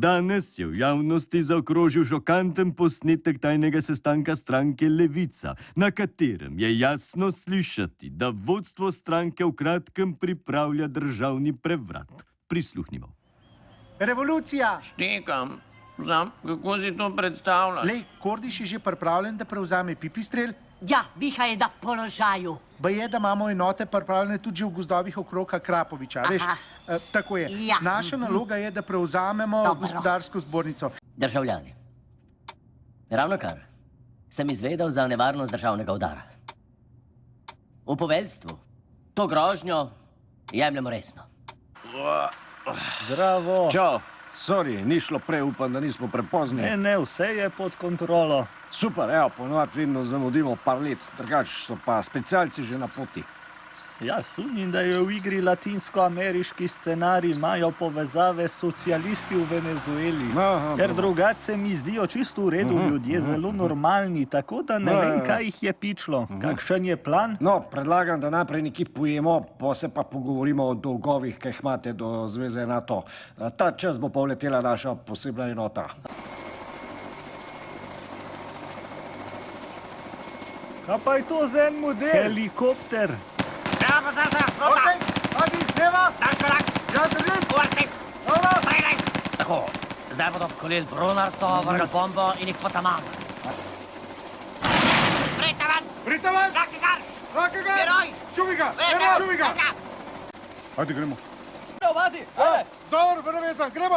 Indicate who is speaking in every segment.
Speaker 1: Danes je v javnosti zaokrožil šokanten posnetek tajnega sestanka stranke Levica, na katerem je jasno slišati, da vodstvo stranke v kratkem pripravlja državni prevrat. Prisluhnimo.
Speaker 2: Revolucija!
Speaker 3: Štekam. Kako si to predstavljaš?
Speaker 2: Lej, Kordiš je že pripravljen, da prevzame Pipistrel.
Speaker 4: Ja, Miha je na položaju.
Speaker 2: Je, da imamo enote pripravljene tudi že v gozdovih okrog Krapoviča, veš? Tako je.
Speaker 4: Ja.
Speaker 2: Naša naloga je, da prevzamemo gospodarsko zbornico.
Speaker 5: Državljani, ravnokar sem izvedel za nevarnost državnega udara. V poveljstvu to grožnjo jemljemo resno.
Speaker 6: Zdravo.
Speaker 7: Čau, sorry, ni šlo prej, upam, da nismo prepozni.
Speaker 6: Ne, vse je pod kontrolo.
Speaker 7: Super, evo, ponovadi vedno zamudimo par let, drugače so pa specialci že na poti.
Speaker 6: Ja, sumim, da je v igri latinsko-ameriški scenarij, imajo povezave s socialisti v Venezueli. Ker drugače se mi zdijo čisto v redu ljudje, zelo normalni, tako da ne vem, kaj jih je pičlo. Kakšen je plan?
Speaker 7: No, predlagam, da najprej nekaj pojemo, pa se pa pogovorimo o dolgovih, ki jih imate do zveze NATO. Ta čas bo pa vletela naša posebna enota.
Speaker 6: Kaj pa je to za en model? Helikopter.
Speaker 2: Adi, leva! Ja, držim!
Speaker 5: Tako, zdaj bodo vkolili brunarco, vrgli bombo in jih potamali.
Speaker 2: Prite ven! Rake ga! Čuvi ga! Čuvi ga! Ajde, gremo. Dobro, vezan, gremo!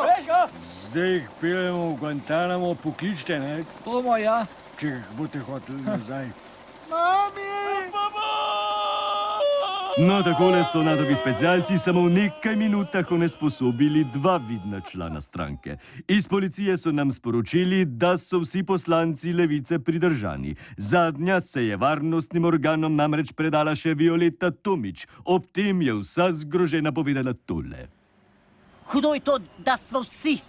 Speaker 1: Zdaj jih peljemo v Guantanamo, pokličite, ne?
Speaker 6: Bomo, ja.
Speaker 1: Če jih boste hoteli nazaj.
Speaker 2: Mami!
Speaker 1: No, takole so natovi specialci samo v nekaj minutah onesposobili dva vidna člana stranke. Iz policije so nam sporočili, da so vsi poslanci Levice pridržani. Zadnja se je varnostnim organom namreč predala še Violeta Tomič. Ob tem je vsa zgrožena povedala tole.
Speaker 4: Hudo je to, da smo vsi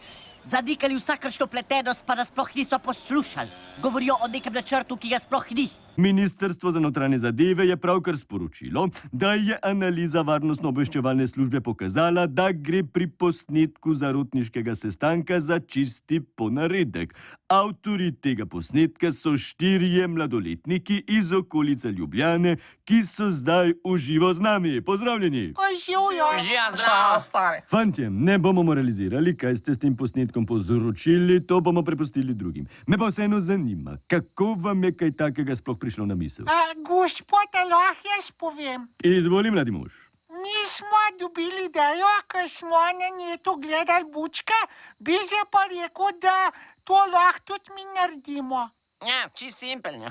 Speaker 4: zanikali vsakršno pletenost, pa nas sploh niso poslušali. Govorijo o nekem načrtu, ki ga sploh ni.
Speaker 1: Ministrstvo za notranje zadeve je pravkar sporočilo, da je analiza varnostno-obveščevalne službe pokazala, da gre pri posnetku zarotniškega sestanka za čisti ponaredek. Avtorji tega posnetka so 4 mladoletniki iz okolice Ljubljane, ki so zdaj v živo z nami. Pozdravljeni! Fantje, ne bomo moralizirali, kaj ste s tem posnetkom povzročili, to bomo prepustili drugim. Me pa vseeno zanima, kako vam je kaj takega sploh prišlo na misel?
Speaker 8: Gospod, lahko jaz povem.
Speaker 1: Izvoli, mladi mož.
Speaker 8: Mi smo dobili idejo, ker smo na netu gledali bučke, Biz je pa rekel, da to lahko tudi mi naredimo.
Speaker 3: Ja, čisto simpelno.